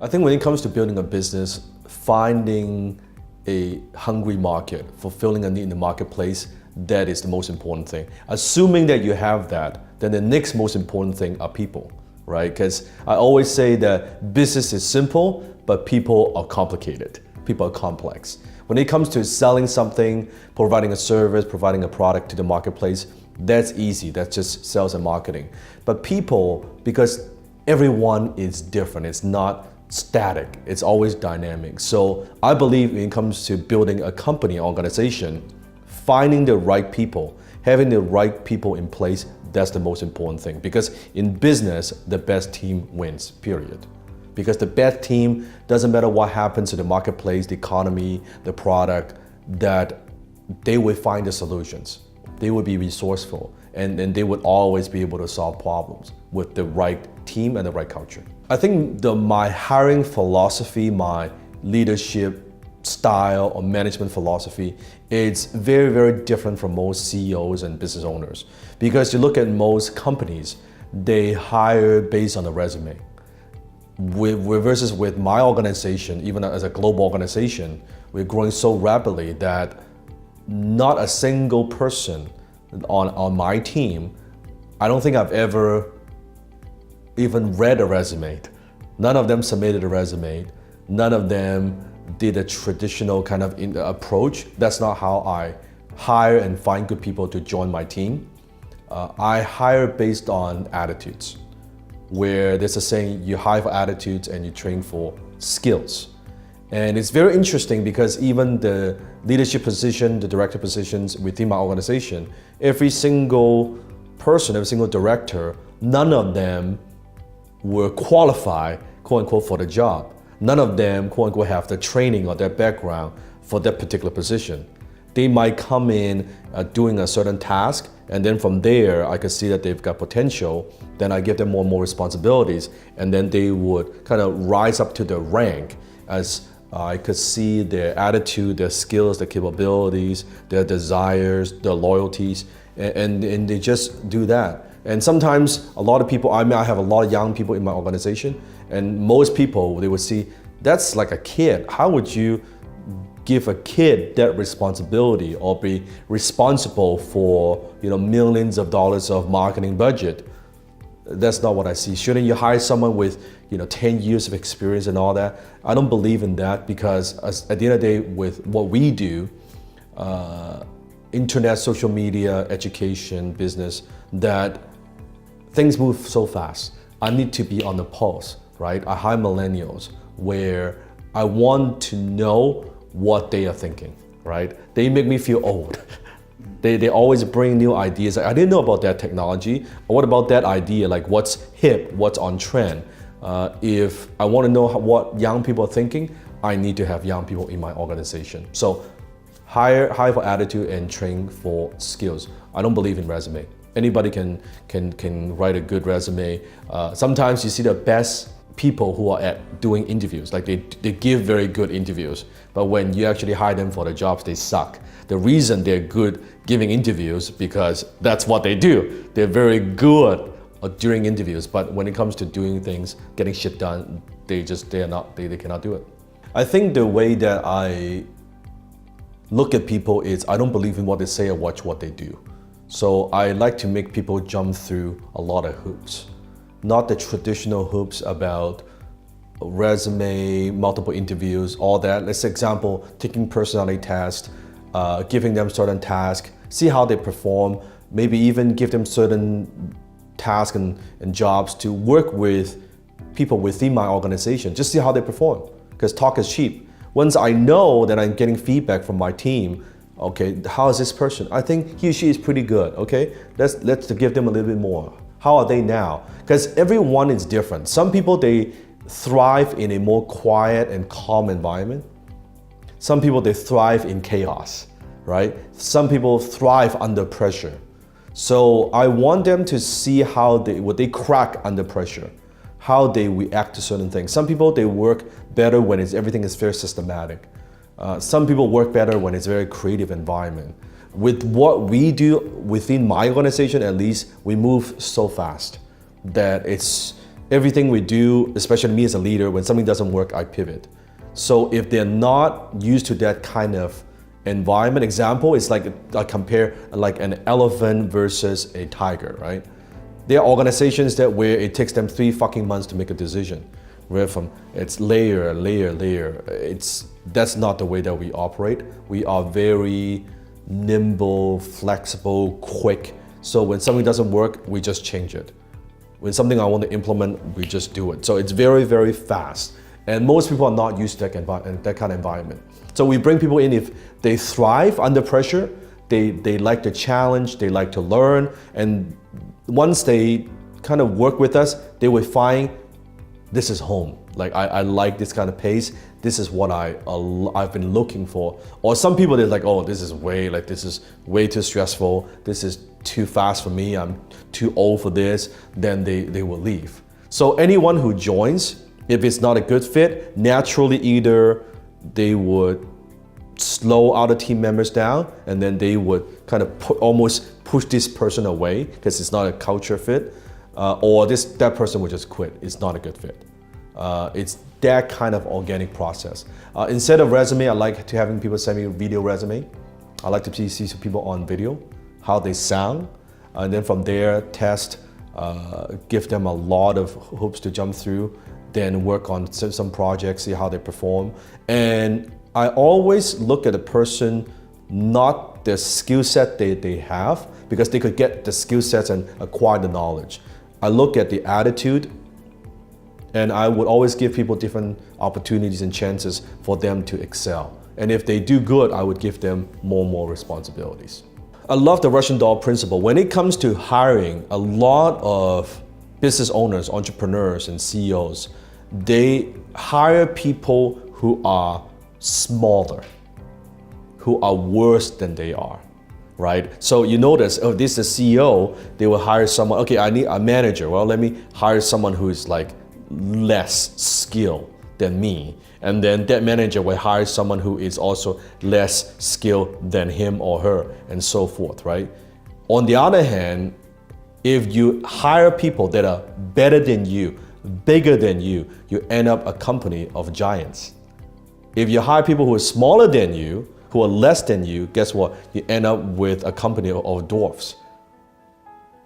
I think when it comes to building a business, finding a hungry market, fulfilling a need in the marketplace, that is the most important thing. Assuming that you have that, then the next most important thing are people, right? Because I always say that business is simple, but people are complicated. People are complex. When it comes to selling something, providing a service, providing a product to the marketplace, that's easy. That's just sales and marketing. But people, because everyone is different, it's not static, it's always dynamic. So I believe when it comes to building a company, organization, finding the right people, having the right people in place, that's the most important thing. Because in business, the best team wins, period. Because the best team, doesn't matter what happens to the marketplace, the economy, the product, that they will find the solutions. They would be resourceful, and they would always be able to solve problems with the right team and the right culture. I think my hiring philosophy, my leadership style or management philosophy, it's very, very different from most CEOs and business owners. Because you look at most companies, they hire based on a resume. Versus with my organization, even as a global organization, we're growing so rapidly that not a single person on my team, I don't think I've ever even read a resume. None of them submitted a resume. None of them did a traditional kind of approach. That's not how I hire and find good people to join my team. I hire based on attitudes, where there's a saying, you hire for attitudes and you train for skills. And it's very interesting because even the leadership position, the director positions within my organization, every single person, every single director, none of them were qualified, quote unquote, for the job. None of them, quote unquote, have the training or their background for that particular position. They might come in doing a certain task, and then from there, I could see that they've got potential. Then I give them more and more responsibilities, and then they would kind of rise up to the rank as I could see their attitude, their skills, their capabilities, their desires, their loyalties, and they just do that. And sometimes a lot of people, I have a lot of young people in my organization, and most people, they would see, that's like a kid. How would you give a kid that responsibility or be responsible for millions of dollars of marketing budget? That's not what I see. Shouldn't you hire someone with 10 years of experience and all that? I don't believe in that, because at the end of the day, with what we do, internet, social media, education, business, that things move so fast. I need to be on the pulse, right? I hire millennials where I want to know what they are thinking, right? They make me feel old. They always bring new ideas. I didn't know about that technology. What about that idea? Like, what's hip, what's on trend? If I want to know what young people are thinking, I need to have young people in my organization. So hire for attitude and train for skills. I don't believe in resume. Anybody can write a good resume. Sometimes you see the best people who are at doing interviews, like they give very good interviews, but when you actually hire them for the jobs, they suck. The reason they're good giving interviews, because that's what they do. They're very good during interviews, but when it comes to doing things, getting shit done, they cannot do it. I think the way that I look at people is I don't believe in what they say, or watch what they do. So I like to make people jump through a lot of hoops. Not the traditional hoops about resume, multiple interviews, all that. Let's say example, taking personality tests, giving them certain tasks, see how they perform, maybe even give them certain tasks and jobs to work with people within my organization, just see how they perform, because talk is cheap. Once I know that I'm getting feedback from my team, okay, how is this person? I think he or she is pretty good, okay? Let's give them a little bit more. How are they now? Because everyone is different. Some people, they thrive in a more quiet and calm environment. Some people, they thrive in chaos, right? Some people thrive under pressure. So I want them to see what they crack under pressure, how they react to certain things. Some people, they work better when everything is very systematic. Some people work better when it's a very creative environment. With what we do within my organization, at least, we move so fast that everything we do, especially me as a leader, when something doesn't work, I pivot. So if they're not used to that kind of environment, example is like I compare like an elephant versus a tiger, right? There are organizations that where it takes them 3 fucking months to make a decision. Where from it's layer. That's not the way that we operate. We are very nimble, flexible, quick. So when something doesn't work, we just change it. When something I want to implement, we just do it. So it's very, very fast. And most people are not used to that kind of environment. So we bring people in if they thrive under pressure, they like the challenge, they like to learn, and once they kind of work with us, they will find this is home. Like I like this kind of pace. This is what I've been looking for. Or some people they're like, oh, this is way too stressful. This is too fast for me. I'm too old for this. Then they will leave. So anyone who joins, if it's not a good fit, naturally either they would slow other team members down, and then they would kind of almost push this person away because it's not a culture fit, or that person would just quit. It's not a good fit. It's that kind of organic process. Instead of resume, I like to having people send me a video resume. I like to see people on video, how they sound, and then from there test, give them a lot of hoops to jump through, then work on some projects, see how they perform. And I always look at a person, not the skill set they have, because they could get the skill sets and acquire the knowledge. I look at the attitude, and I would always give people different opportunities and chances for them to excel. And if they do good, I would give them more and more responsibilities. I love the Russian doll principle. When it comes to hiring, a lot of business owners, entrepreneurs, and CEOs, they hire people who are smaller, who are worse than they are, right? So you notice, oh, this is a CEO, they will hire someone, okay, I need a manager. Well, let me hire someone who is like less skilled than me. And then that manager will hire someone who is also less skilled than him or her, and so forth, right? On the other hand, if you hire people that are better than you, bigger than you, you end up a company of giants. If you hire people who are smaller than you, who are less than you, guess what? You end up with a company of dwarfs.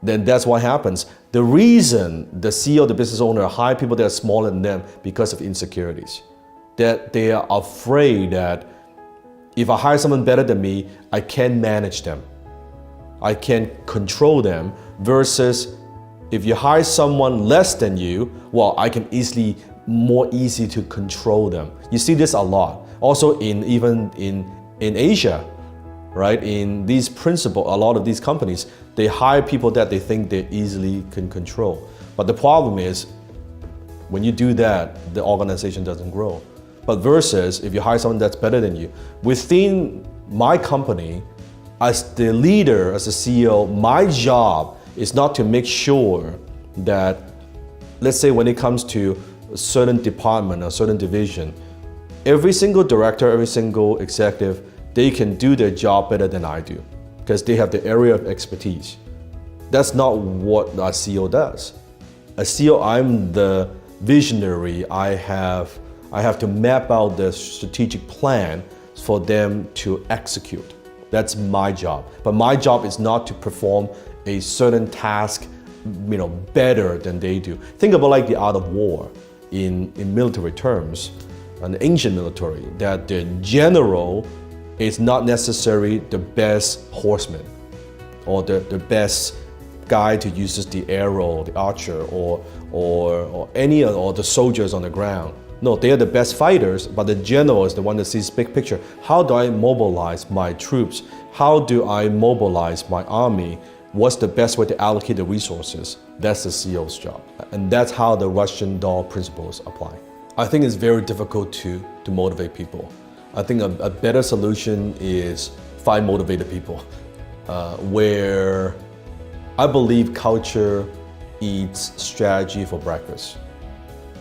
Then that's what happens. The reason the CEO, the business owner, hire people that are smaller than them because of insecurities. That they are afraid that if I hire someone better than me, I can't manage them. I can control them, versus if you hire someone less than you, well, I can more easy to control them. You see this a lot. Also even in Asia, right? In these principles, a lot of these companies, they hire people that they think they easily can control. But the problem is, when you do that, the organization doesn't grow. But versus if you hire someone that's better than you, within my company, as the leader, as a CEO, my job is not to make sure that, let's say when it comes to a certain department or certain division, every single director, every single executive, they can do their job better than I do because they have the area of expertise. That's not what a CEO does. A CEO, I'm the visionary. I have to map out the strategic plan for them to execute. That's my job. But my job is not to perform a certain task, better than they do. Think about like the art of war in military terms, an ancient military, that the general is not necessarily the best horseman or the best guy to use the arrow, the archer, or the soldiers on the ground. No, they are the best fighters, but the general is the one that sees big picture. How do I mobilize my troops? How do I mobilize my army? What's the best way to allocate the resources? That's the CEO's job. And that's how the Russian doll principles apply. I think it's very difficult to motivate people. I think a better solution is find motivated people, where I believe culture eats strategy for breakfast.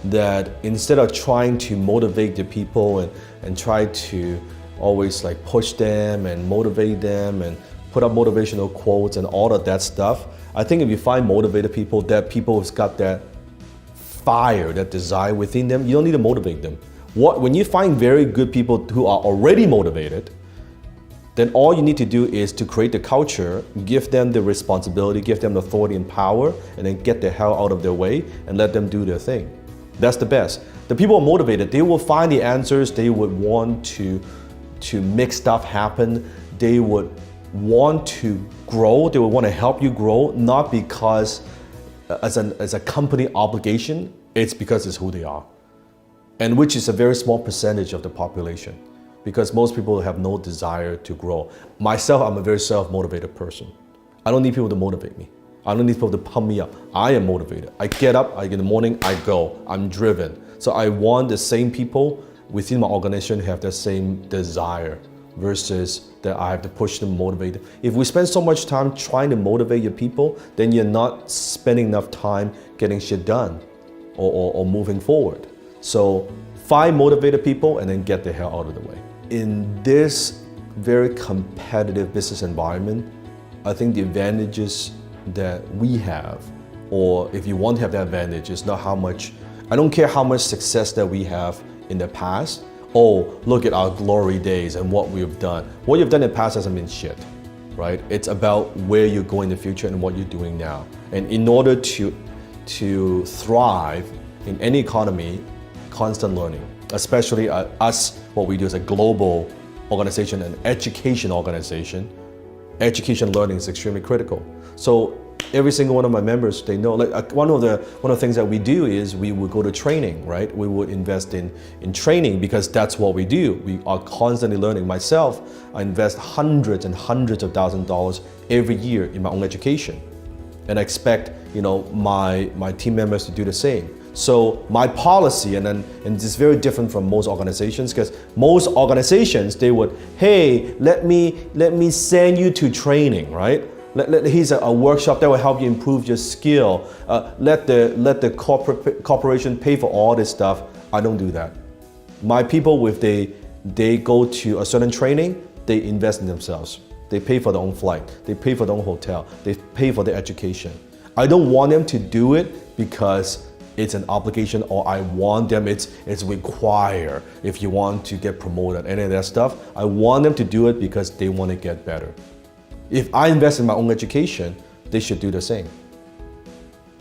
That instead of trying to motivate the people and try to always like push them and motivate them and put up motivational quotes and all of that stuff, I think if you find motivated people, that people who's got that fire, that desire within them, you don't need to motivate them. When you find very good people who are already motivated, then all you need to do is to create the culture, give them the responsibility, give them the authority and power, and then get the hell out of their way and let them do their thing. That's the best. The people are motivated, they will find the answers, they would want to make stuff happen, they would want to grow, they would want to help you grow, not because as a company obligation, it's because it's who they are. And which is a very small percentage of the population, because most people have no desire to grow. Myself, I'm a very self-motivated person. I don't need people to motivate me. I don't need people to pump me up. I am motivated. I get up, in the morning, I go. I'm driven. So I want the same people within my organization to have the same desire versus that I have to push them, motivate them. If we spend so much time trying to motivate your people, then you're not spending enough time getting shit done or moving forward. So find motivated people and then get the hell out of the way. In this very competitive business environment, I think the advantages that we have, or if you want to have that advantage, is not how much, I don't care how much success that we have in the past. Oh, look at our glory days and what we've done. What you've done in the past doesn't mean shit, right? It's about where you're going in the future and what you're doing now. And in order to thrive in any economy, constant learning, especially us, what we do is a global organization, an education organization. Education learning is extremely critical. So every single one of my members, they know, like one of the things that we do is we would go to training, right? We would invest in training because that's what we do. We are constantly learning. Myself, I invest hundreds and hundreds of thousands of dollars every year in my own education. And I expect, my team members to do the same. So my policy, and this is very different from most organizations, because most organizations, they would, hey, let me send you to training, right? Here's a workshop that will help you improve your skill. Let the corporation pay for all this stuff. I don't do that. My people, if they go to a certain training, they invest in themselves. They pay for their own flight. They pay for their own hotel. They pay for their education. I don't want them to do it because it's an obligation, or I want them, it's required if you want to get promoted, any of that stuff. I want them to do it because they want to get better. If I invest in my own education, they should do the same.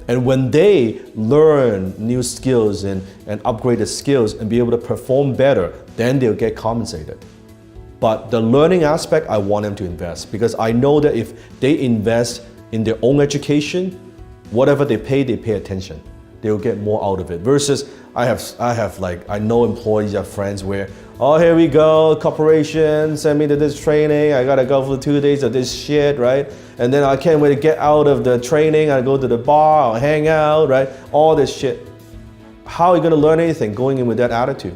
And when they learn new skills and upgrade the skills and be able to perform better, then they'll get compensated. But the learning aspect, I want them to invest, because I know that if they invest in their own education, whatever they pay attention. They'll get more out of it. Versus I know employees, have friends where, oh, here we go, corporation, send me to this training, I gotta go for 2 days of this shit, right? And then I can't wait to get out of the training, I go to the bar, I'll hang out, right? All this shit. How are you gonna learn anything going in with that attitude?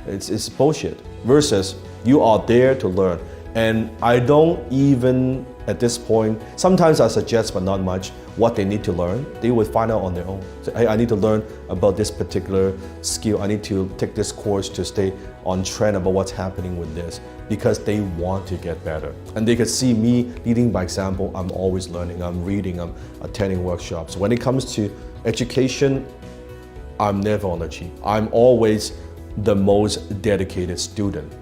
It's bullshit. Versus you are there to learn. And I don't even, at this point, sometimes I suggest, but not much, what they need to learn. They will find out on their own. So, hey, I need to learn about this particular skill. I need to take this course to stay on trend about what's happening with this, because they want to get better. And they can see me leading by example. I'm always learning, I'm reading, I'm attending workshops. When it comes to education, I'm never on the cheap. I'm always the most dedicated student.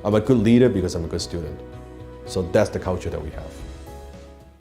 I'm a good leader because I'm a good student. So that's the culture that we have.